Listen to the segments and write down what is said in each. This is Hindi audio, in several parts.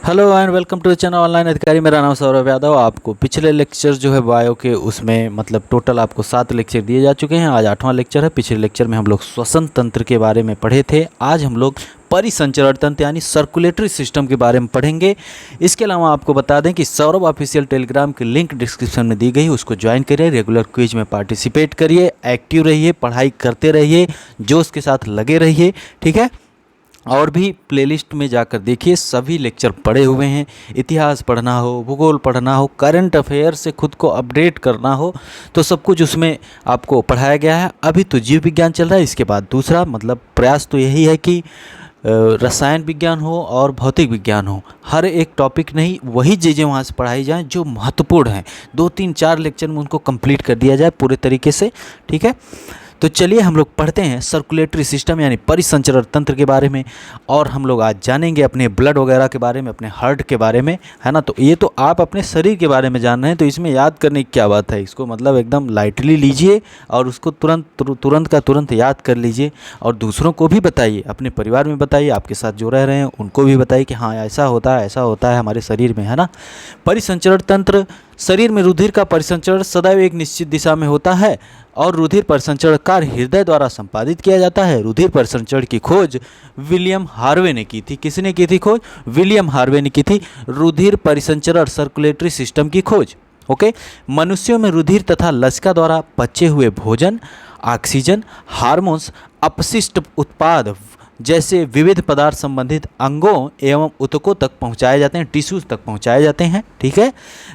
Hello and welcome to the channel online अधिकारी। मेरा नाम सौरभ यादव। आपको पिछले लेक्चर जो है बायो के, उसमें मतलब टोटल आपको 7 लेक्चर दिए जा चुके हैं। आज 8वां लेक्चर है। पिछले लेक्चर में हम लोग श्वसन तंत्र के बारे में पढ़े थे। आज हम लोग परिसंचरण तंत्र यानी सर्कुलेटरी सिस्टम के बारे में पढ़ेंगे। इसके अलावा आपको बता दें कि सौरभ ऑफिशियल टेलीग्राम की लिंक डिस्क्रिप्शन में दी गई, उसको ज्वाइन करिए, रेगुलर क्विज में पार्टिसिपेट करिए, एक्टिव रहिए, पढ़ाई करते रहिए, जोश के साथ लगे रहिए, ठीक है। और भी प्लेलिस्ट में जाकर देखिए, सभी लेक्चर पढ़े हुए हैं। इतिहास पढ़ना हो, भूगोल पढ़ना हो, करंट अफेयर से खुद को अपडेट करना हो, तो सब कुछ उसमें आपको पढ़ाया गया है। अभी तो जीव विज्ञान चल रहा है, इसके बाद दूसरा मतलब प्रयास तो यही है कि रसायन विज्ञान हो और भौतिक विज्ञान हो, हर एक टॉपिक नहीं वही चीज़ें वहाँ से पढ़ाई जाएँ जो महत्वपूर्ण हैं। 2 3 4 लेक्चर में उनको कंप्लीट कर दिया जाए पूरे तरीके से, ठीक है। तो चलिए हम लोग पढ़ते हैं सर्कुलेटरी सिस्टम यानी परिसंचरण तंत्र के बारे में। और हम लोग आज जानेंगे अपने ब्लड वगैरह के बारे में, अपने हार्ट के बारे में, है ना। तो ये तो आप अपने शरीर के बारे में जान रहे हैं, तो इसमें याद करने की क्या बात है। इसको मतलब एकदम लाइटली लीजिए और उसको तुरंत का तुरंत याद कर लीजिए। और दूसरों को भी बताइए, अपने परिवार में बताइए, आपके साथ जो रह रहे हैं उनको भी बताइए कि हाँ ऐसा होता है हमारे शरीर में, है ना। परिसंचरण तंत्र, शरीर में रुधिर का परिसंचरण सदैव एक निश्चित दिशा में होता है और रुधिर परिसंचरण कार्य हृदय द्वारा संपादित किया जाता है। रुधिर परिसंचरण की खोज विलियम हार्वे ने की थी। किसने की थी खोज? विलियम हार्वे ने की थी। रुधिर परिसंचरण सर्कुलेटरी सिस्टम की खोज, ओके। मनुष्यों में रुधिर तथा लसिका द्वारा पचे हुए भोजन, ऑक्सीजन, हार्मोन्स, अपशिष्ट उत्पाद जैसे विविध पदार्थ संबंधित अंगों एवं ऊतकों तक पहुंचाए जाते हैं, टिश्यूज तक पहुंचाए जाते हैं, ठीक है।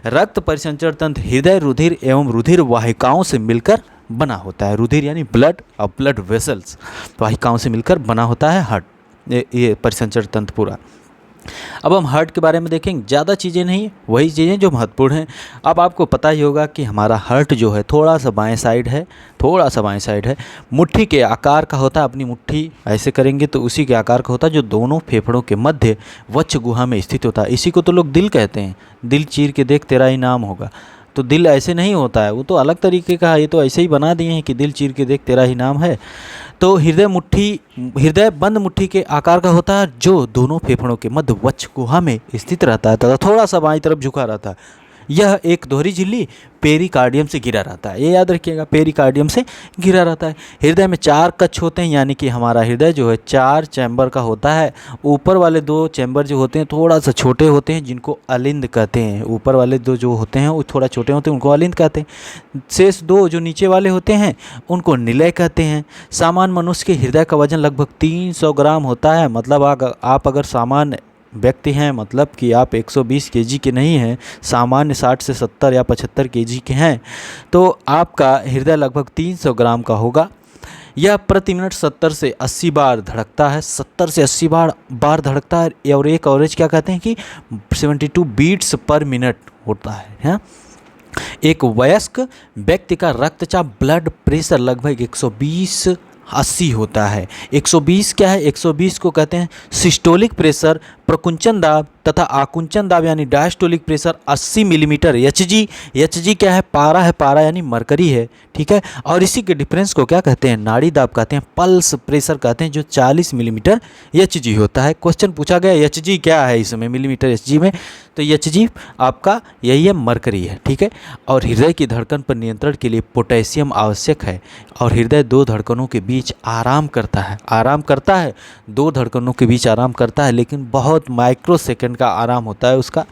रक्त परिसंचरण तंत्र हृदय रुधिर एवं रुधिर वाहिकाओं से मिलकर बना होता है। रुधिर यानी ब्लड और ब्लड वेसल्स वाहिकाओं से मिलकर बना होता है हार्ट, ये परिसंचरण तंत्र पूरा। अब हम हार्ट के बारे में देखेंगे। ज़्यादा चीज़ें नहीं, वही चीज़ें जो महत्वपूर्ण हैं। अब आपको पता ही होगा कि हमारा हार्ट जो है थोड़ा सा बाएं साइड है, मुट्ठी के आकार का होता है। अपनी मुट्ठी ऐसे करेंगे तो उसी के आकार का होता है, जो दोनों फेफड़ों के मध्य वक्ष गुहा में स्थित होता है। इसी को तो लोग दिल कहते हैं। दिल चीर के देख तेरा ही नाम होगा। तो दिल ऐसे नहीं होता है, वो तो अलग तरीके का है। ये तो ऐसे ही बना दिए हैं कि दिल चीर के देख तेरा ही नाम है। तो हृदय बंद मुट्ठी के आकार का होता है, जो दोनों फेफड़ों के मध्य वक्ष गुहा में स्थित रहता है तथा थोड़ा सा बाईं तरफ झुका रहता है। यह एक दोहरी झिल्ली पेरिकार्डियम से घिरा रहता है। ये याद रखिएगा, पेरिकार्डियम से घिरा रहता है। हृदय में 4 कक्ष होते हैं, यानी कि हमारा हृदय जो है 4 चैम्बर का होता है। ऊपर वाले 2 चैम्बर जो होते हैं थोड़ा सा छोटे होते हैं, जिनको अलिंद कहते हैं। ऊपर वाले 2 जो होते हैं वो थोड़ा छोटे होते हैं, उनको अलिंद कहते हैं। शेष 2 जो नीचे वाले होते हैं उनको निलय कहते हैं। सामान्य मनुष्य के हृदय का वजन लगभग 300 ग्राम होता है। मतलब आप अगर सामान्य व्यक्ति हैं, मतलब कि आप 120 केजी के नहीं हैं, सामान्य 60 से 70 या 75 केजी के हैं, तो आपका हृदय लगभग 300 ग्राम का होगा। यह प्रति मिनट 70 से 80 बार धड़कता है। 70 से 80 बार धड़कता है। और एक एवरेज क्या कहते हैं कि 72 बीट्स पर मिनट होता है। एक वयस्क व्यक्ति का रक्तचाप ब्लड प्रेशर लगभग 120/80 होता है। 120 क्या है? 120 को कहते हैं सिस्टोलिक प्रेशर, प्रकुंचन दाब तथा आकुंचन दाब यानी डायस्टोलिक प्रेशर 80 मिलीमीटर। एचजी क्या है? पारा यानी मरकरी है, ठीक है। और इसी के डिफरेंस को क्या कहते हैं? नाड़ी दाब कहते हैं, पल्स प्रेशर कहते हैं, जो 40 मिलीमीटर एचजी होता है। क्वेश्चन पूछा गया एचजी क्या है इसमें, मिलीमीटर एचजी में, तो एचजी आपका यही है, मरकरी है, ठीक है। और हृदय की धड़कन पर नियंत्रण के लिए पोटेशियम आवश्यक है। और हृदय 2 धड़कनों के बीच आराम करता है, 2 धड़कनों के बीच आराम करता है, लेकिन बहुत माइक्रो सेकंड का आराम होता है उसका,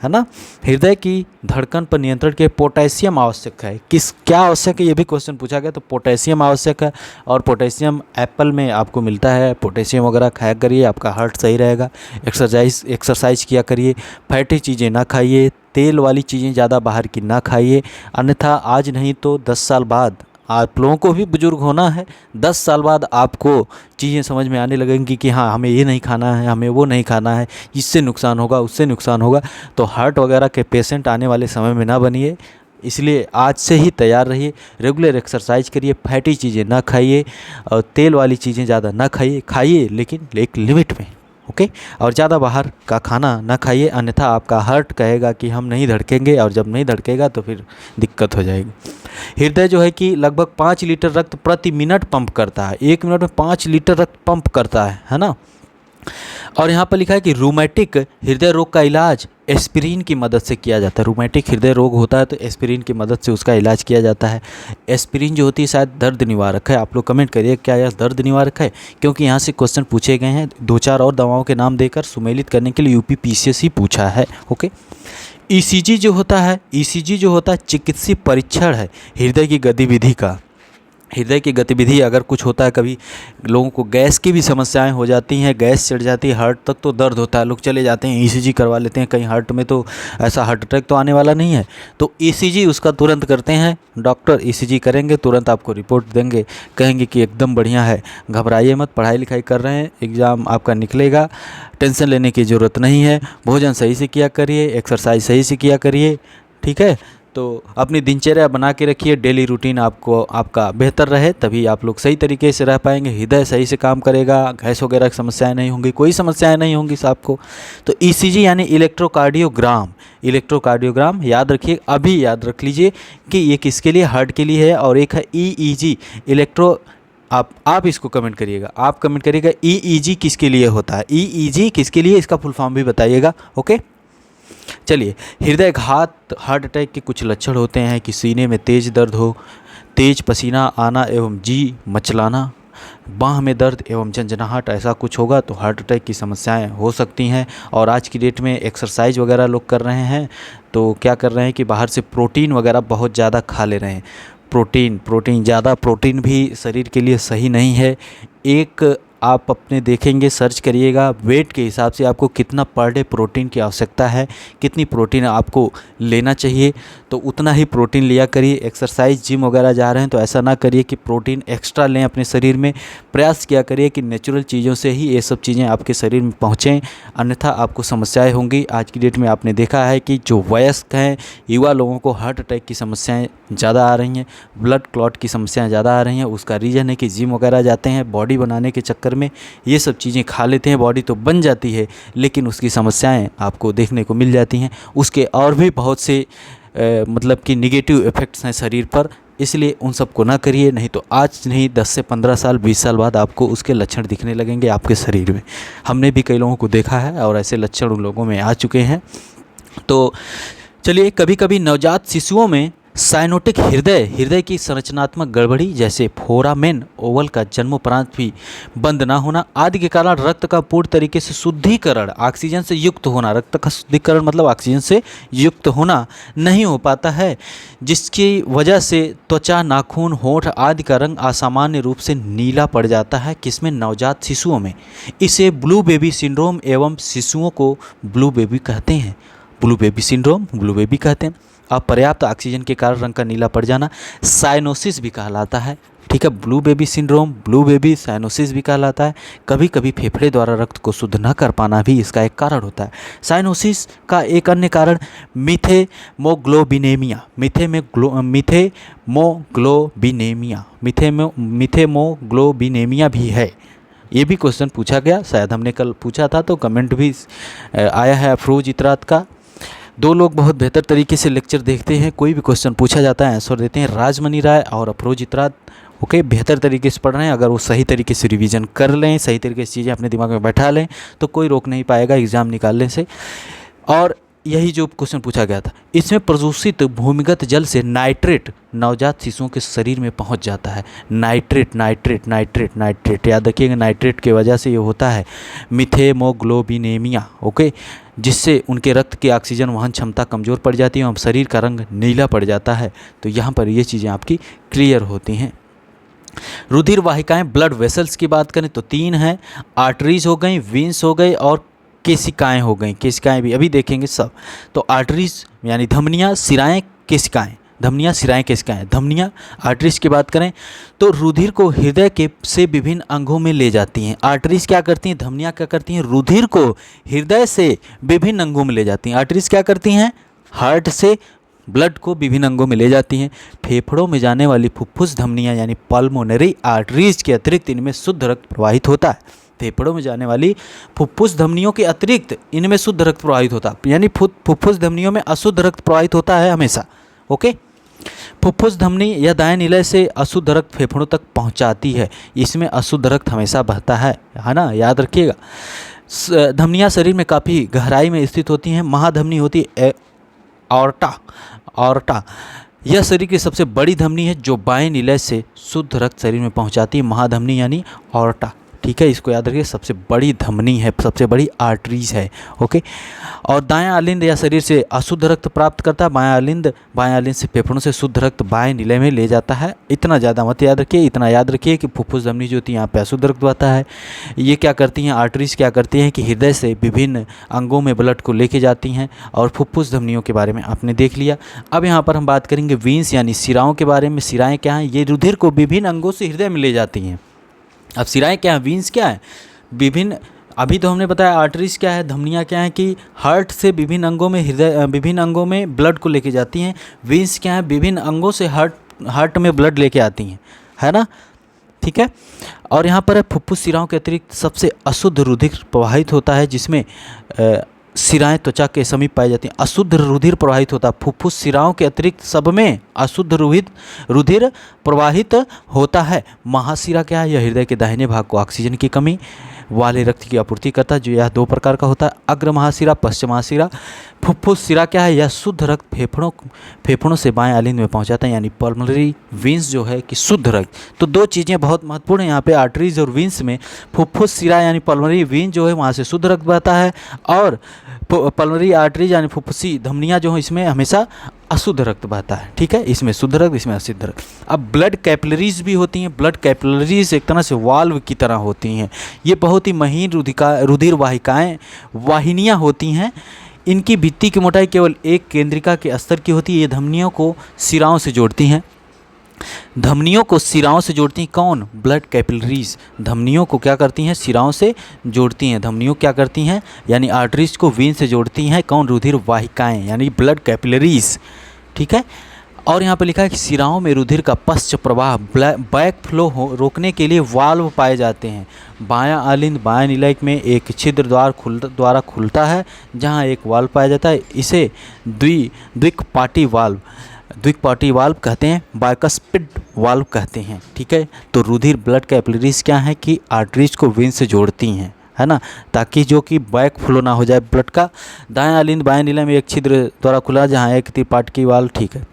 है ना। हृदय की धड़कन पर नियंत्रण के पोटेशियम आवश्यक है। क्या आवश्यक है, ये भी क्वेश्चन पूछा गया। तो पोटेशियम आवश्यक है, और पोटेशियम एप्पल में आपको मिलता है। पोटेशियम वगैरह खाया करिए, आपका हार्ट सही रहेगा। एक्सरसाइज किया करिए, फैटी चीज़ें ना खाइए, तेल वाली चीज़ें ज़्यादा बाहर की ना खाइए, अन्यथा आज नहीं तो 10 साल बाद, आप लोगों को भी बुजुर्ग होना है, 10 साल बाद आपको चीज़ें समझ में आने लगेंगी कि हाँ हमें ये नहीं खाना है, हमें वो नहीं खाना है, इससे नुकसान होगा, उससे नुकसान होगा। तो हार्ट वगैरह के पेशेंट आने वाले समय में ना बनिए, इसलिए आज से ही तैयार रहिए। रेगुलर एक्सरसाइज करिए, फैटी चीज़ें ना खाइए, और तेल वाली चीज़ें ज़्यादा ना खाइए लेकिन एक लिमिट में, ओके। और ज़्यादा बाहर का खाना ना खाइए, अन्यथा आपका हार्ट कहेगा कि हम नहीं धड़केंगे, और जब नहीं धड़केगा तो फिर दिक्कत हो जाएगी। हृदय जो है कि लगभग 5 लीटर रक्त प्रति मिनट पंप करता है। 1 मिनट में 5 लीटर रक्त पंप करता है ना। और यहाँ पर लिखा है कि रूमेटिक हृदय रोग का इलाज एस्पिरिन की मदद से किया जाता है। रूमेटिक हृदय रोग होता है तो एस्पिरिन की मदद से उसका इलाज किया जाता है। एस्पिरिन जो होती है शायद दर्द निवारक है। आप लोग कमेंट करिए क्या यह दर्द निवारक है, क्योंकि यहाँ से क्वेश्चन पूछे गए हैं। 2-4 और दवाओं के नाम देकर सुमेलित करने के लिए यूपी पीसीएस ही पूछा है। ओके। ईसीजी जो होता है, ईसीजी जो होता है चिकित्सीय परीक्षण है हृदय की गतिविधि का। हृदय की गतिविधि अगर कुछ होता है, कभी लोगों को गैस की भी समस्याएं हो जाती हैं, गैस चढ़ जाती है, हार्ट तक तो दर्द होता है, लोग चले जाते हैं ईसीजी करवा लेते हैं। कहीं हार्ट में तो ऐसा हार्ट अटैक तो आने वाला नहीं है, तो ईसीजी उसका तुरंत करते हैं। डॉक्टर ईसीजी करेंगे, तुरंत आपको रिपोर्ट देंगे, कहेंगे कि एकदम बढ़िया है, घबराइए मत, पढ़ाई लिखाई कर रहे हैं, एग्ज़ाम आपका निकलेगा, टेंशन लेने की ज़रूरत नहीं है, भोजन सही से किया करिए, एक्सरसाइज सही से किया करिए, ठीक है। तो अपनी दिनचर्या बना के रखिए, डेली रूटीन आपको आपका बेहतर रहे, तभी आप लोग सही तरीके से रह पाएंगे। हृदय सही से काम करेगा, गैस वगैरह की समस्याएं नहीं होंगी, कोई समस्याएं नहीं होंगी आपको। तो ईसीजी यानी इलेक्ट्रोकार्डियोग्राम, इलेक्ट्रोकार्डियोग्राम याद रखिए, अभी याद रख लीजिए कि ये किसके लिए, हार्ट के लिए है। और एक है ईईजी इलेक्ट्रो, आप इसको कमेंट करिएगा, आप कमेंट करिएगा ईईजी किसके लिए होता है, ईईजी किसके लिए, इसका फुल फॉर्म भी बताइएगा। ओके। चलिए, हृदयघात हार्ट अटैक के कुछ लक्षण होते हैं कि सीने में तेज दर्द हो, तेज पसीना आना एवं जी मचलाना, बाह में दर्द एवं झंझनाहट, ऐसा कुछ होगा तो हार्ट अटैक की समस्याएं हो सकती हैं। और आज की डेट में एक्सरसाइज वगैरह लोग कर रहे हैं तो क्या कर रहे हैं कि बाहर से प्रोटीन वगैरह बहुत ज़्यादा खा ले रहे हैं। प्रोटीन ज़्यादा प्रोटीन भी शरीर के लिए सही नहीं है। एक आप अपने देखेंगे, सर्च करिएगा, वेट के हिसाब से आपको कितना पर डे प्रोटीन की आवश्यकता है, कितनी प्रोटीन आपको लेना चाहिए, तो उतना ही प्रोटीन लिया करिए। एक्सरसाइज जिम वगैरह जा रहे हैं तो ऐसा ना करिए कि प्रोटीन एक्स्ट्रा लें अपने शरीर में, प्रयास किया करिए कि नेचुरल चीज़ों से ही ये सब चीज़ें आपके शरीर में पहुँचें, अन्यथा आपको समस्याएँ होंगी। आज की डेट में आपने देखा है कि जो वयस्क हैं, युवा लोगों को हार्ट अटैक की समस्याएँ ज़्यादा आ रही हैं, ब्लड क्लॉट की समस्याएँ ज़्यादा आ रही हैं। उसका रीज़न है कि जिम वगैरह जाते हैं, बॉडी बनाने के चक्कर में ये सब चीज़ें खा लेते हैं, बॉडी तो बन जाती है लेकिन उसकी समस्याएं आपको देखने को मिल जाती हैं। उसके और भी बहुत से मतलब कि निगेटिव इफ़ेक्ट्स हैं शरीर पर, इसलिए उन सब को ना करिए, नहीं तो आज नहीं 10 से 15 साल 20 साल बाद आपको उसके लक्षण दिखने लगेंगे आपके शरीर में। हमने भी कई लोगों को देखा है और ऐसे लक्षण उन लोगों में आ चुके हैं। तो चलिए, कभी कभी नवजात शिशुओं में साइनोटिक हृदय की संरचनात्मक गड़बड़ी जैसे फोरामेन ओवल का जन्मोपरांत भी बंद ना होना आदि के कारण रक्त का पूर्ण तरीके से शुद्धिकरण, ऑक्सीजन से युक्त होना, रक्त का शुद्धिकरण मतलब ऑक्सीजन से युक्त होना नहीं हो पाता है, जिसकी वजह से त्वचा, नाखून, होंठ आदि का रंग असामान्य रूप से नीला पड़ जाता है। किसमें? नवजात शिशुओं में। इसे ब्लू बेबी सिंड्रोम एवं शिशुओं को ब्लू बेबी कहते हैं। Blue baby syndrome, blue baby कहते हैं। अपर्याप्त ऑक्सीजन के कारण रंग का नीला पड़ जाना साइनोसिस भी कहलाता है। ठीक है, blue baby syndrome, blue baby cyanosis भी कहलाता है। कभी कभी फेफड़े द्वारा रक्त को शुद्ध न कर पाना भी इसका एक कारण होता है। साइनोसिस का एक अन्य कारण मिथेमोग्लोबिनेमिया, मिथेमोग्लोबिनेमिया भी है। ये भी क्वेश्चन पूछा गया, शायद हमने कल पूछा था तो कमेंट भी आया है अफरोज इतरात का। 2 लोग बहुत बेहतर तरीके से लेक्चर देखते हैं, कोई भी क्वेश्चन पूछा जाता है आंसर देते हैं, राजमणि राय और अफरोज इतरात। ओके, बेहतर तरीके से पढ़ रहे हैं। अगर वो सही तरीके से रिवीजन कर लें, सही तरीके से चीज़ें अपने दिमाग में बैठा लें तो कोई रोक नहीं पाएगा एग्ज़ाम निकालने से। और यही जो क्वेश्चन पूछा गया था, इसमें प्रदूषित भूमिगत जल से नाइट्रेट नवजात शिशुओं के शरीर में पहुंच जाता है। नाइट्रेट याद रखिएगा, नाइट्रेट की वजह से ये होता है मिथेमोग्लोबिनेमिया। ओके, जिससे उनके रक्त की ऑक्सीजन वहन क्षमता कमज़ोर पड़ जाती है और शरीर का रंग नीला पड़ जाता है। तो यहाँ पर ये चीज़ें आपकी क्लियर होती हैं। रुधिर वाहिकाएँ, ब्लड वेसल्स की बात करें तो 3 हैं, आर्टरीज हो गई, वीन्स हो गई और केशिकाएँ हो गई। केशिकाएँ भी अभी देखेंगे सब। तो आर्टरीज यानी धमनियाँ, सिराएँ, केशिकाएँ, धमनियाँ, सिराएँ, केशिकाएँ। धमनियाँ, आर्टरीज की बात करें तो रुधिर को हृदय के से विभिन्न अंगों में ले जाती हैं। आर्टरीज क्या करती हैं? धमनियाँ क्या करती हैं? रुधिर को हृदय से विभिन्न अंगों में ले जाती हैं। आर्टरीज क्या करती हैं? हार्ट से ब्लड को विभिन्न अंगों में ले जाती हैं। फेफड़ों में जाने वाली फुफ्फुस धमनियाँ यानी पल्मोनरी आर्टरीज के अतिरिक्त इनमें शुद्ध रक्त प्रवाहित होता है। फेफड़ों में जाने वाली फुफ्फुस धमनियों के अतिरिक्त इनमें शुद्ध रक्त प्रवाहित होता है, यानी फुफ्फुस धमनियों में अशुद्ध रक्त प्रवाहित होता है हमेशा। ओके, फुफ्फुस धमनी या दाएं निलय से अशुद्ध रक्त फेफड़ों तक पहुंचाती है। इसमें अशुद्ध रक्त हमेशा बहता है ना, याद रखिएगा। धमनियाँ शरीर में काफ़ी गहराई में स्थित होती हैं। महाधमनी होती है ऑर्टा। ऑर्टा यह शरीर की सबसे बड़ी धमनी है जो बाएं निलय से शुद्ध रक्त शरीर में पहुंचाती है। महाधमनी यानी ऑर्टा, ठीक है, इसको याद रखिए, सबसे बड़ी धमनी है, सबसे बड़ी आर्टरीज है। ओके। और दायां आलिंद या शरीर से अशुद्ध रक्त प्राप्त करता है। बायां आलिंद से फेफड़ों से शुद्ध रक्त बाएं निलय में ले जाता है। इतना ज़्यादा मत याद रखिए, इतना याद रखिए कि फुफ्फुस धमनी जो होती है यहाँ पे अशुद्ध रक्त बहता है। ये क्या करती हैं, आर्टरीज क्या करती हैं कि हृदय से विभिन्न अंगों में ब्लड को लेके जाती हैं। और फुफ्फुस धमनियों के बारे में आपने देख लिया। अब यहाँ पर हम बात करेंगे वीन्स यानी शिराओं के बारे में। शिराएँ क्या हैं, ये रुधिर को विभिन्न अंगों से हृदय में ले जाती हैं। अब शिराएँ क्या है, वीन्स क्या है, विभिन्न, अभी तो हमने बताया आर्टरीज क्या है, धमनियाँ क्या है कि हार्ट से विभिन्न अंगों में विभिन्न अंगों में ब्लड को लेके जाती हैं। वीन्स क्या है, विभिन्न अंगों से हार्ट में ब्लड लेके आती हैं, है ना, ठीक है। और यहाँ पर फुफ्फुस शिराओं के अतिरिक्त सबसे अशुद्ध रुधिर प्रवाहित होता है, जिसमें शिराएँ त्वचा के समीप पाई जाती हैं। अशुद्ध रुधिर प्रवाहित होता है, फुफ्फुस शिराओं के अतिरिक्त सब में अशुद्ध रुधिर प्रवाहित होता है। महाशिरा क्या है, यह हृदय के दाहिने भाग को ऑक्सीजन की कमी वाले रक्त की आपूर्ति करता है, जो यह 2 प्रकार का होता है, अग्र महाशिरा, पश्चिम महाशिरा। फुफ्फुस शिरा क्या है, यह शुद्ध रक्त फेफड़ों से बाएं आलिंद में पहुंचाता है, यानी पल्मोनरी वेंस जो है कि शुद्ध रक्त। तो 2 चीज़ें बहुत महत्वपूर्ण हैं यहाँ पे आर्टरीज और वेंस में। फुफ्फुस शिरा यानी पल्मोनरी वेन जो है वहाँ से शुद्ध रक्त बहता है, और पल्मोनरी आर्टरीज यानी फुफ्फुसी धमनियाँ जो हैं इसमें हमेशा अशुद्ध रक्त बहता है, ठीक है, इसमें शुद्ध रक्त, इसमें अशुद्ध रक्त। अब ब्लड कैपिलरीज भी होती हैं। ब्लड कैपिलरीज एक तरह से वाल्व की तरह होती हैं। ये बहुत ही महीन रुधिर वाहिनियाँ होती हैं। इनकी भित्ति की मोटाई केवल एक केंद्रिका के स्तर की होती है। ये धमनियों को शिराओं से जोड़ती हैं। धमनियों को शिराओं से जोड़ती हैं कौन, ब्लड कैपिलरीज। धमनियों को क्या करती हैं, शिराओं से जोड़ती हैं। धमनियों क्या करती हैं, यानी आर्टरीज को वेन से जोड़ती हैं कौन, रुधिर वाहिकाएँ यानी ब्लड कैपिलरीज, ठीक है। और यहाँ पर लिखा है कि शिराओं में रुधिर का पश्च प्रवाह बैक फ्लो रोकने के लिए वाल्व पाए जाते हैं। बायां आलिंद बायां निलय में एक छिद्र द्वारा खुलता है, जहाँ एक वाल्व पाया जाता है। इसे द्विकपाटी वाल्व कहते हैं, बाइकस्पिड वाल्व कहते हैं, ठीक है। तो रुधिर ब्लड कैपिलरीज क्या है कि आर्टरीज को वेन से जोड़ती हैं, है ना, ताकि जो कि बैक फ्लो ना हो जाए ब्लड का। दायां आलिंद बायां निलय में एक छिद्र द्वारा खुला, जहाँ एक त्रिपाटकी वाल्व, ठीक है।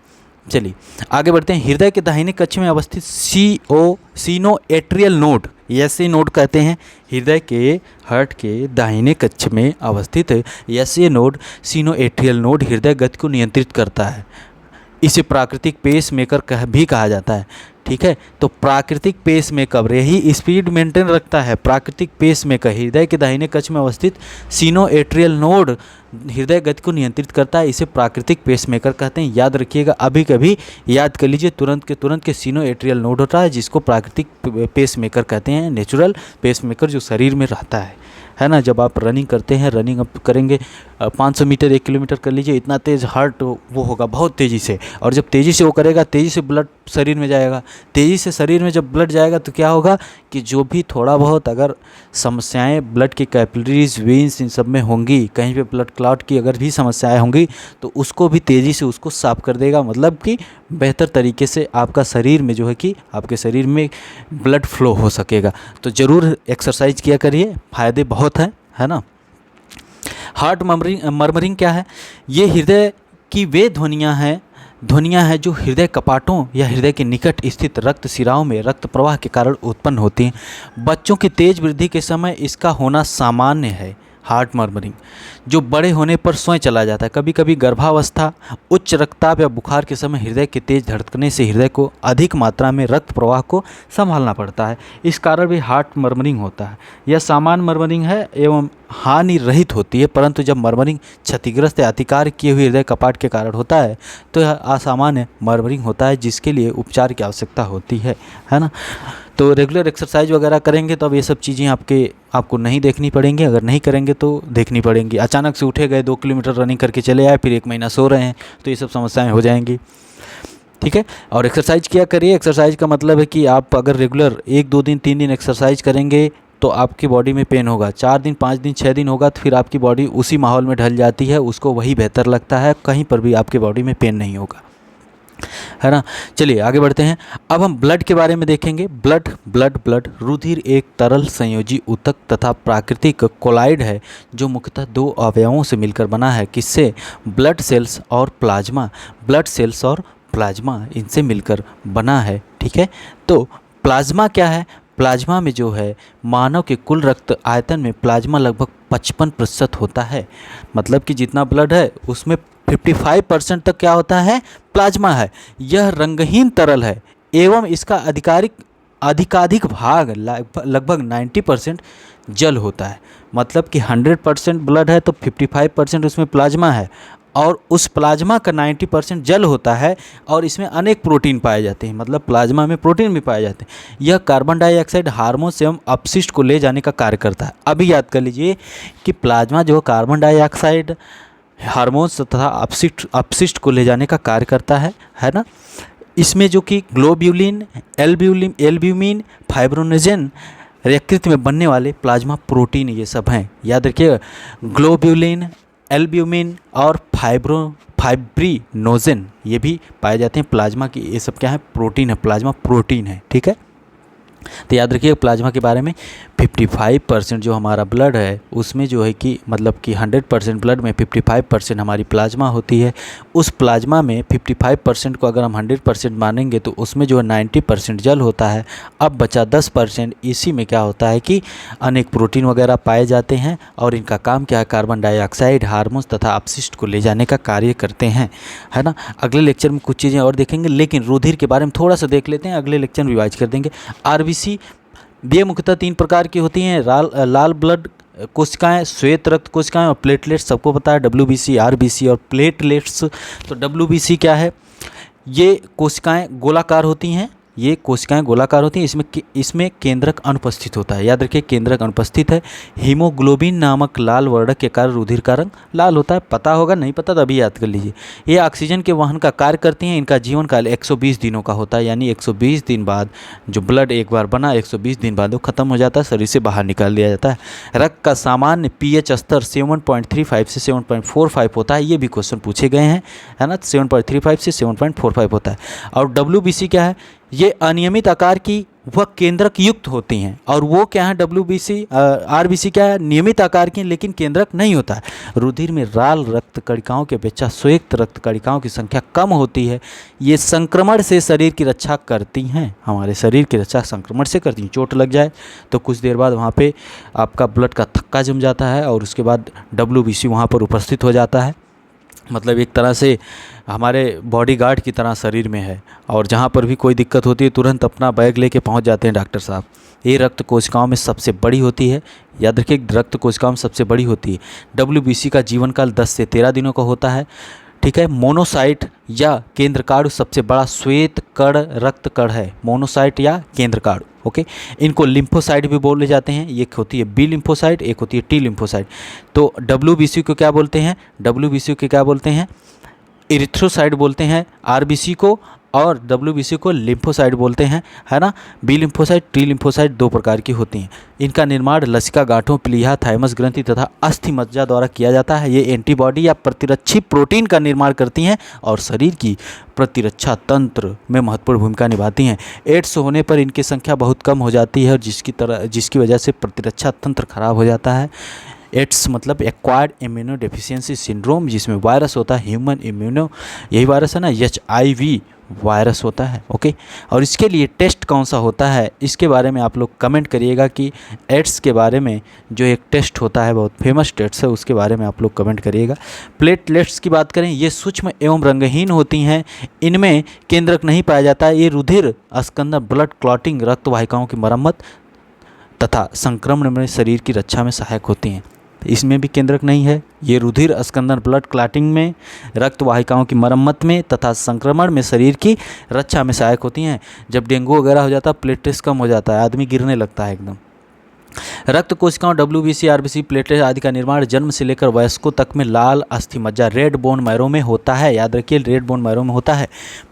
चलिए आगे बढ़ते हैं। हृदय के दाहिने कक्ष में अवस्थित सीनोएट्रियल नोड, एसए नोड कहते हैं। हृदय के हार्ट के दाहिने कक्ष में अवस्थित एसए नोड, सीनोएट्रियल नोड हृदय गति को नियंत्रित करता है। इसे प्राकृतिक पेस मेकर भी कहा जाता है, ठीक है। तो प्राकृतिक पेस मेकर यही स्पीड मेंटेन रखता है। प्राकृतिक पेस मेकर हृदय के दाहिने कक्ष में अवस्थित सीनोएट्रियल नोड हृदय गति को नियंत्रित करता है। इसे प्राकृतिक पेस मेकर कहते हैं। याद रखिएगा, अभी कभी याद कर लीजिए, तुरंत के सीनोएट्रियल नोड होता है जिसको प्राकृतिक पेस मेकर कहते हैं। नेचुरल पेस मेकर जो शरीर में रहता है ना। जब आप रनिंग करते हैं, रनिंग अप करेंगे 500 मीटर 1 किलोमीटर कर लीजिए, इतना तेज़ हार्ट वो होगा बहुत तेज़ी से, और जब तेज़ी से वो करेगा तेज़ी से ब्लड शरीर में जाएगा। तेज़ी से शरीर में जब ब्लड जाएगा तो क्या होगा कि जो भी थोड़ा बहुत अगर समस्याएं ब्लड की कैपिलरीज वेन्स इन सब में होंगी, कहीं पे ब्लड क्लॉट की अगर भी समस्याएं होंगी तो उसको भी तेज़ी से उसको साफ कर देगा। मतलब कि बेहतर तरीके से आपका शरीर में जो है कि आपके शरीर में ब्लड फ्लो हो सकेगा। तो ज़रूर एक्सरसाइज किया करिए, फ़ायदे बहुत हैं, है ना। हार्ट मर्मरिंग क्या है, ये हृदय की वे ध्वनियाँ हैं जो हृदय कपाटों या हृदय के निकट स्थित रक्त शिराओं में रक्त प्रवाह के कारण उत्पन्न होती हैं। बच्चों की तेज वृद्धि के समय इसका होना सामान्य है। हार्ट मर्मरिंग जो बड़े होने पर स्वयं चला जाता है। कभी कभी गर्भावस्था, उच्च रक्तचाप या बुखार के समय हृदय के तेज धड़कने से हृदय को अधिक मात्रा में रक्त प्रवाह को संभालना पड़ता है। इस कारण भी हार्ट मर्मरिंग होता है। यह सामान्य मर्मरिंग है एवं हानि रहित होती है, परंतु जब मर्मरिंग क्षतिग्रस्त या अतिकार किए हुए हृदय कपाट के कारण होता है तो यह असामान्य मर्मरिंग होता है, जिसके लिए उपचार की आवश्यकता होती है ना। तो रेगुलर एक्सरसाइज वगैरह करेंगे तो अब ये सब चीज़ें आपको नहीं देखनी पड़ेंगी। अगर नहीं करेंगे तो देखनी पड़ेंगी। अचानक से उठे गए 2 किलोमीटर रनिंग करके चले आए, फिर 1 महीना सो रहे हैं, तो ये सब समस्याएं हो जाएंगी, ठीक है। और एक्सरसाइज किया करिए। एक्सरसाइज का मतलब है कि आप अगर रेगुलर 1 2 दिन 3 दिन एक्सरसाइज करेंगे तो आपकी बॉडी में पेन होगा। 4 दिन 5 दिन 6 दिन होगा तो फिर आपकी बॉडी उसी माहौल में ढल जाती है, उसको वही बेहतर लगता है, कहीं पर भी आपकी बॉडी में पेन नहीं होगा। है ना। चलिए आगे बढ़ते हैं। अब हम ब्लड के बारे में देखेंगे। ब्लड ब्लड ब्लड रुधिर एक तरल संयोजी ऊतक तथा प्राकृतिक कोलाइड है जो मुख्यतः दो अवयवों से मिलकर बना है। किससे? ब्लड सेल्स और प्लाज्मा। ब्लड सेल्स और प्लाज्मा इनसे मिलकर बना है। ठीक है, तो प्लाज्मा क्या है? प्लाज्मा में जो है मानव के कुल रक्त आयतन में प्लाज्मा लगभग 55% होता है। मतलब कि जितना ब्लड है उसमें 55% तक क्या होता है? प्लाज्मा है। यह रंगहीन तरल है एवं इसका अधिकाधिक भाग लगभग 90% जल होता है। मतलब कि 100% ब्लड है तो 55% उसमें प्लाज्मा है और उस प्लाज्मा का 90% जल होता है और इसमें अनेक प्रोटीन पाए जाते हैं। मतलब प्लाज्मा में प्रोटीन भी पाए जाते हैं। यह कार्बन डाइऑक्साइड हार्मोन्स एवं अपशिष्ट को ले जाने का कार्य करता है। अभी याद कर लीजिए कि प्लाज्मा जो कार्बन डाइऑक्साइड हार्मोन्स तथा अपशिष्ट को ले जाने का कार्य करता है ना। इसमें जो कि ग्लोब्यूलिन, एल्ब्यूमिन, फाइब्रोनेजन यकृत में बनने वाले प्लाज्मा प्रोटीन ये सब हैं। याद रखिएगा, ग्लोब्यूलिन, एल्ब्यूमिन और फाइब्रिनोजेन ये भी पाए जाते हैं प्लाज्मा की। ये सब क्या है? प्रोटीन है, प्लाज्मा प्रोटीन है। ठीक है, तो याद रखिए प्लाज्मा के बारे में 55% जो हमारा ब्लड है उसमें जो है कि मतलब कि 100% ब्लड में 55% हमारी प्लाज्मा होती है। उस प्लाज्मा में 55% को अगर हम 100% मानेंगे तो उसमें जो है 90% जल होता है। अब बचा 10%, इसी में क्या होता है कि अनेक प्रोटीन वगैरह पाए जाते हैं और इनका काम क्या है? कार्बन डाइऑक्साइड, हार्मोन्स तथा अपशिष्ट को ले जाने का कार्य करते हैं, है ना। अगले लेक्चर में कुछ चीज़ें और देखेंगे, लेकिन रुधिर के बारे में थोड़ा सा देख लेते हैं, अगले लेक्चर में रिवाइज कर देंगे। आरबीसी ये मुख्यतः 3 प्रकार की होती हैं। लाल ब्लड कोशिकाएं, श्वेत रक्त कोशिकाएं और प्लेटलेट्स। सबको पता है डब्ल्यूबीसी, आरबीसी और प्लेटलेट्स। तो डब्ल्यूबीसी क्या है? ये कोशिकाएं गोलाकार होती हैं। ये कोशिकाएं गोलाकार होती हैं। इसमें केंद्रक अनुपस्थित होता है। याद रखिए केंद्रक अनुपस्थित है। हीमोग्लोबिन नामक लाल वर्णक के कारण रुधिर का रंग लाल होता है। पता होगा, नहीं पता तो अभी याद कर लीजिए। ये ऑक्सीजन के वहन का कार्य करती हैं। इनका जीवन काल 120 दिनों का होता है। यानी 120 दिन बाद जो ब्लड एक बार बना 120 दिन बाद वो खत्म हो जाता है, शरीर से बाहर निकाल दिया जाता है। रक्त का सामान्य पीएच स्तर 7.35 से 7.45 होता है। ये भी क्वेश्चन पूछे गए हैं, है ना। 7.35 से 7.45 होता है। और डब्ल्यूबीसी क्या है? ये अनियमित आकार की वह केंद्रक युक्त होती हैं। और वो क्या है? डब्ल्यूबीसी, आरबीसी क्या है? नियमित आकार की लेकिन केंद्रक नहीं होता है। रुधिर में लाल रक्त कणिकाओं की अपेक्षा श्वेत रक्त कणिकाओं की संख्या कम होती है। ये संक्रमण से शरीर की रक्षा करती हैं। हमारे शरीर की रक्षा संक्रमण से करती हैं। चोट लग जाए तो कुछ देर बाद वहाँ पे आपका ब्लड का थक्का जम जाता है और उसके बाद डब्ल्यूबीसी वहाँ पर उपस्थित हो जाता है। मतलब एक तरह से हमारे बॉडीगार्ड की तरह शरीर में है और जहाँ पर भी कोई दिक्कत होती है तुरंत अपना बैग लेके पहुँच जाते हैं डॉक्टर साहब। ये रक्त कोशिकाओं में सबसे बड़ी होती है। याद रखिए रक्त कोशिकाओं में सबसे बड़ी होती है। डब्ल्यूबीसी का जीवन काल 10 से 13 दिनों का होता है। ठीक है, मोनोसाइट या केंद्रकाणु सबसे बड़ा श्वेत कण रक्त कण है। मोनोसाइट या केंद्रकाणु, ओके। इनको लिम्फोसाइट भी बोले जाते हैं। एक होती है बी लिम्फोसाइट, एक होती है टी लिम्फोसाइट। तो डब्ल्यूबीसी को क्या बोलते हैं? डब्ल्यूबीसी को क्या बोलते हैं? इरिथ्रोसाइट बोलते हैं आरबीसी को, और डब्ल्यूबीसी को लिम्फोसाइट बोलते हैं, है ना। बी लिम्फोसाइट, टी लिम्फोसाइट 2 प्रकार की होती हैं। इनका निर्माण लसिका गांठों, प्लीहा, थाइमस ग्रंथि तथा अस्थि मज्जा द्वारा किया जाता है। ये एंटीबॉडी या प्रतिरक्षी प्रोटीन का निर्माण करती हैं और शरीर की प्रतिरक्षा तंत्र में महत्वपूर्ण भूमिका निभाती हैं। एड्स होने पर इनकी संख्या बहुत कम हो जाती है और जिसकी वजह से प्रतिरक्षा तंत्र खराब हो जाता है। एड्स मतलब एक्वायर्ड इम्यूनो डेफिशिएंसी सिंड्रोम, जिसमें वायरस होता है ह्यूमन इम्यूनो, यही वायरस है ना, HIV वायरस होता है, ओके। और इसके लिए टेस्ट कौन सा होता है इसके बारे में आप लोग कमेंट करिएगा कि एड्स के बारे में जो एक टेस्ट होता है बहुत फेमस टेस्ट है उसके बारे में आप लोग कमेंट करिएगा। प्लेटलेट्स की बात करें, ये सूक्ष्म एवं रंगहीन होती हैं। इनमें केंद्रक नहीं पाया जाता है। ये रुधिर अस्कंदन, ब्लड क्लॉटिंग, रक्त वाहिकाओं की मरम्मत तथा संक्रमण में शरीर की रक्षा में सहायक होती हैं। इसमें भी केंद्रक नहीं है। ये रुधिर अस्कंदन, ब्लड क्लॉटिंग में, रक्त वाहिकाओं की मरम्मत में तथा संक्रमण में शरीर की रक्षा में सहायक होती हैं। जब डेंगू वगैरह हो जाता है प्लेटलेट्स कम हो जाता है, आदमी गिरने लगता है एकदम। रक्त कोशिकाओं डब्ल्यूबीसी, आरबीसी, प्लेटलेट आदि का निर्माण जन्म से लेकर वयस्कों तक में लाल अस्थि मज्जा रेड बोन मैरो में होता है। याद रखिए रेड बोन मैरो में होता है।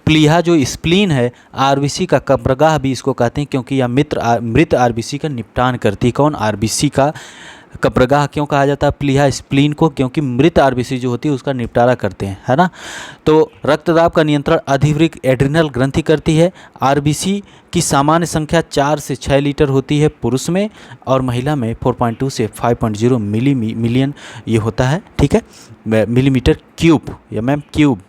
प्लीहा जो स्प्लीन है, आरबीसी का कब्रगाह भी इसको कहते हैं क्योंकि यह मृत आरबीसी का निपटान करती है। कौन? आरबीसी का कब्रगाह क्यों कहा जाता है प्लीहा स्प्लीन को? क्योंकि मृत आरबीसी जो होती है उसका निपटारा करते हैं, है ना। तो रक्तदाब का नियंत्रण अधिवृक्क एड्रिनल ग्रंथि करती है। आरबीसी की सामान्य संख्या 4 से 6 लीटर होती है पुरुष में, और महिला में 4.2 से 5.0 मिलियन ये होता है, ठीक है, मिलीमीटर क्यूब या ma'am cube.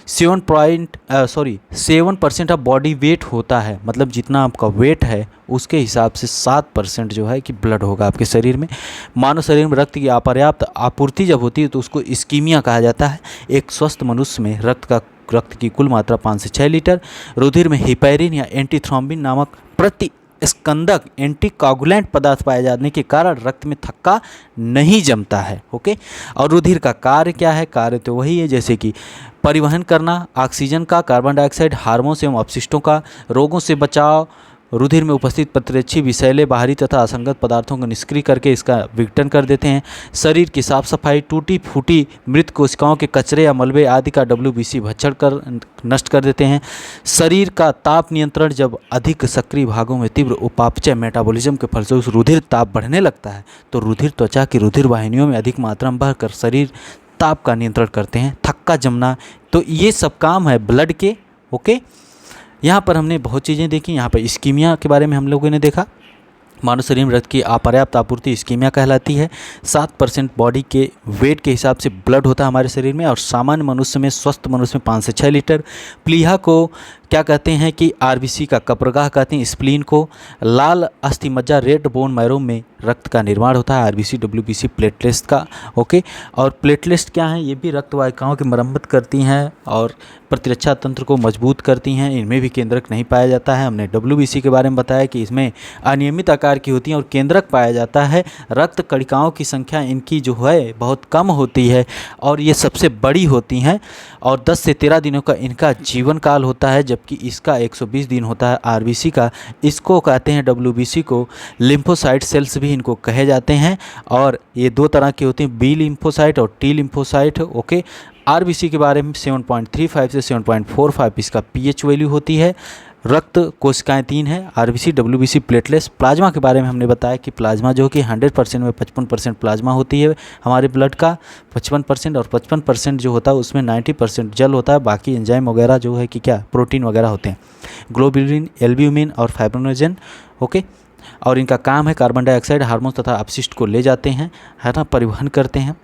7% of body weight होता है, मतलब जितना आपका वेट है उसके हिसाब से 7% जो है कि ब्लड होगा आपके शरीर में। मानव शरीर में रक्त की अपर्याप्त आपूर्ति जब होती है तो उसको इस्कीमिया कहा जाता है। एक स्वस्थ मनुष्य में रक्त की कुल मात्रा 5 से 6 लीटर। रुधिर में हिपैरिन या एंटीथ्रोम्बिन नामक प्रतिस्कंदक एंटीकोगुलेंट पदार्थ पाए जाने के कारण रक्त में थक्का नहीं जमता है। ओके, और रुधिर का कार्य क्या है? कार्य तो वही है जैसे कि परिवहन करना ऑक्सीजन का, कार्बन डाइऑक्साइड, हार्मोन्स एवं अपशिष्टों का, रोगों से बचाव, रुधिर में उपस्थित प्रतिरक्षी विषैले बाहरी तथा असंगत पदार्थों को निष्क्रिय करके इसका विघटन कर देते हैं। शरीर की साफ सफाई, टूटी फूटी मृत कोशिकाओं के कचरे या मलबे आदि का WBC भक्षण कर नष्ट कर देते हैं। शरीर का ताप नियंत्रण, जब अधिक सक्रिय भागों में तीव्र उपापचय मेटाबॉलिज्म के फलस्वरूप रुधिर ताप बढ़ने लगता है तो रुधिर त्वचा की रुधिर वाहिनियों में अधिक मात्रा में बहकर शरीर ताप का नियंत्रण करते हैं। थक्का जमना, तो ये सब काम है ब्लड के। ओके, यहाँ पर हमने बहुत चीज़ें देखी। यहाँ पर इस्कीमिया के बारे में हम लोगों ने देखा। मानव शरीर में रक्त की अपर्याप्त आपूर्ति इस्कीमिया कहलाती है। 7% बॉडी के वेट के हिसाब से ब्लड होता है हमारे शरीर में, और सामान्य मनुष्य में, स्वस्थ मनुष्य में 5 से 6 लीटर। प्लीहा को क्या कहते हैं कि आरबीसी का कब्रगाह कहते हैं। स्प्लीन को लाल अस्थिमज्जा रेड बोन मैरो में रक्त का निर्माण होता है, आरबीसी WBC प्लेटलेट्स का। ओके, और प्लेटलेट्स क्या हैं? ये भी रक्त वाहिकाओं की मरम्मत करती हैं और प्रतिरक्षा तंत्र को मजबूत करती हैं। इनमें भी केंद्रक नहीं पाया जाता है। हमने WBC के बारे में बताया कि इसमें अनियमित आकार की होती हैं और केंद्रक पाया जाता है। रक्त कणिकाओं की संख्या इनकी जो है बहुत कम होती है और ये सबसे बड़ी होती हैं, और 10 से 13 दिनों का इनका जीवन काल होता है, जबकि इसका 120 दिन होता है आरबीसी का। इसको कहते हैं WBC को लिम्फोसाइट सेल्स भी इनको कहे जाते हैं, और ये 2 तरह की होती हैं, बी लिम्फोसाइट और टी लिम्फोसाइट। ओके, आरबीसी के बारे में 7.35 से 7.45 इसका पीएच वैल्यू होती है। रक्त कोशिकाएं 3 हैं, आरबीसी WBC प्लेटलेट्स। प्लाज्मा के बारे में हमने बताया कि प्लाज्मा जो कि 100% में 55% प्लाज्मा होती है हमारे ब्लड का, 55%, और 55% जो होता है उसमें 90% जल होता है, बाकी एंजाइम वगैरह जो है कि क्या प्रोटीन वगैरह होते हैं, ग्लोबुलिन, एल्ब्यूमिन और फाइब्रिनोजन। ओके, और इनका काम है कार्बन डाइऑक्साइड, हार्मोन तथा अपशिष्ट को ले जाते हैं, है ना, परिवहन करते हैं।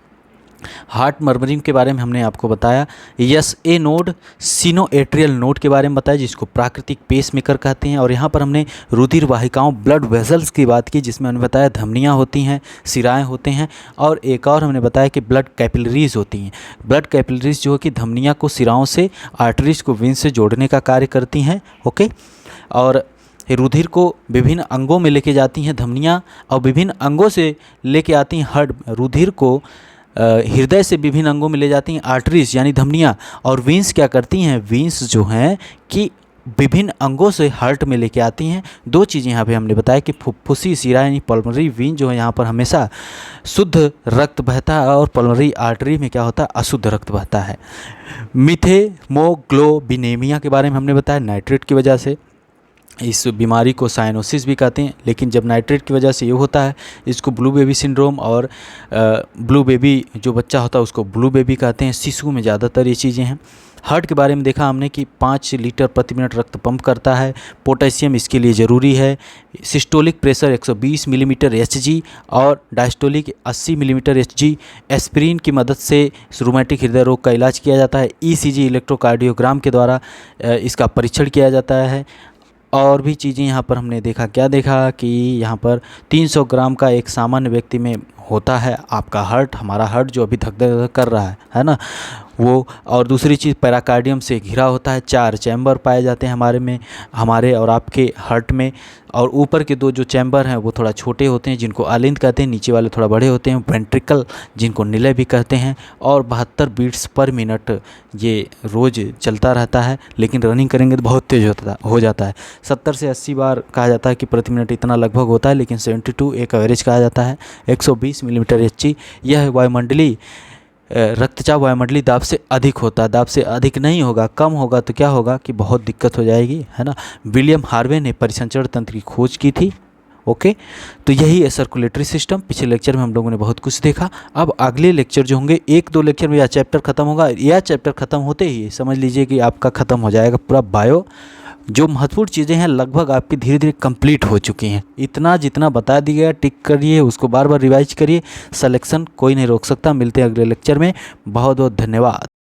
हार्ट मर्मरिंग के बारे में हमने आपको बताया। SA नोड, सिनोएट्रियल नोड के बारे में बताया, जिसको प्राकृतिक पेसमेकर कहते हैं। और यहाँ पर हमने रुधिर वाहिकाओं, ब्लड वेसल्स की बात की, जिसमें हमने बताया धमनियाँ होती हैं, सिराएँ होते हैं, और एक और हमने बताया कि ब्लड कैपिलरीज होती हैं। ब्लड कैपिलरीज जो है कि धमनियाँ को सिराओं से, आर्टरीज को वेंस से जोड़ने का कार्य करती हैं। ओके, और रुधिर को विभिन्न अंगों में लेके जाती हैं धमनियाँ, और विभिन्न अंगों से लेके आती हैं हर्ट। रुधिर को हृदय से विभिन्न अंगों में ले जाती हैं आर्टरीज यानी धमनियाँ, और वेंस क्या करती हैं? वेंस जो हैं कि विभिन्न अंगों से हार्ट में लेके आती हैं। 2 चीज़ें यहाँ पे हमने बताया कि फुफ्फुसी सिरा यानी पल्मोनरी वेन जो है यहाँ पर हमेशा शुद्ध रक्त बहता है, और पल्मोनरी आर्टरी में क्या होता है? अशुद्ध रक्त बहता है। मीथेमोग्लोबिनेमिया के बारे में हमने बताया, नाइट्रेट की वजह से इस बीमारी को साइनोसिस भी कहते हैं, लेकिन जब नाइट्रेट की वजह से ये होता है इसको ब्लू बेबी सिंड्रोम, और ब्लू बेबी जो बच्चा होता है उसको ब्लू बेबी कहते हैं। शिशु में ज़्यादातर ये चीज़ें हैं। हार्ट के बारे में देखा हमने कि 5 लीटर प्रति मिनट रक्त पंप करता है। पोटेशियम इसके लिए ज़रूरी है। सिस्टोलिक प्रेशर 120 मिलीमीटर Hg और डायस्टोलिक 80 मिलीमीटर Hg। एस्पिरिन की मदद से रूमेटिक हृदय रोग का इलाज किया जाता है। ECG इलेक्ट्रोकार्डियोग्राम के द्वारा इसका परीक्षण किया जाता है। और भी चीज़ें यहाँ पर हमने देखा, क्या देखा कि यहाँ पर 300 ग्राम का एक सामान्य व्यक्ति में होता है आपका हार्ट, हमारा हार्ट जो अभी धक धक कर रहा है ना वो। और दूसरी चीज़ पेराकार्डियम से घिरा होता है। 4 चैम्बर पाए जाते हैं हमारे और आपके हार्ट में, और ऊपर के 2 जो चैम्बर हैं वो थोड़ा छोटे होते हैं जिनको अलिंद कहते हैं, नीचे वाले थोड़ा बड़े होते हैं, वेंट्रिकल जिनको निलय भी कहते हैं। और 72 बीट्स पर मिनट ये रोज़ चलता रहता है, लेकिन रनिंग करेंगे तो बहुत तेज़ हो जाता है। 70 से 80 बार कहा जाता है कि प्रति मिनट इतना लगभग होता है, लेकिन 72 एक एवरेज कहा जाता है। 120 मिलीमीटर Hg। यह वायुमंडलीय रक्तचाप वायुमंडलीय दाब से अधिक होता है। दाब से अधिक नहीं होगा, कम होगा तो क्या होगा कि बहुत दिक्कत हो जाएगी, है ना। विलियम हार्वे ने परिसंचरण तंत्र की खोज की थी। ओके, तो यही है सर्कुलेटरी सिस्टम। पिछले लेक्चर में हम लोगों ने बहुत कुछ देखा। अब अगले लेक्चर जो होंगे 1-2 लेक्चर में यह चैप्टर खत्म होगा। यह चैप्टर खत्म होते ही समझ लीजिए कि आपका खत्म हो जाएगा पूरा बायो। जो महत्वपूर्ण चीज़ें हैं लगभग आपकी धीरे धीरे कंप्लीट हो चुकी हैं। इतना जितना बता दिया गया टिक करिए, उसको बार बार रिवाइज करिए। सिलेक्शन कोई नहीं रोक सकता। मिलते हैं अगले लेक्चर में। बहुत बहुत धन्यवाद।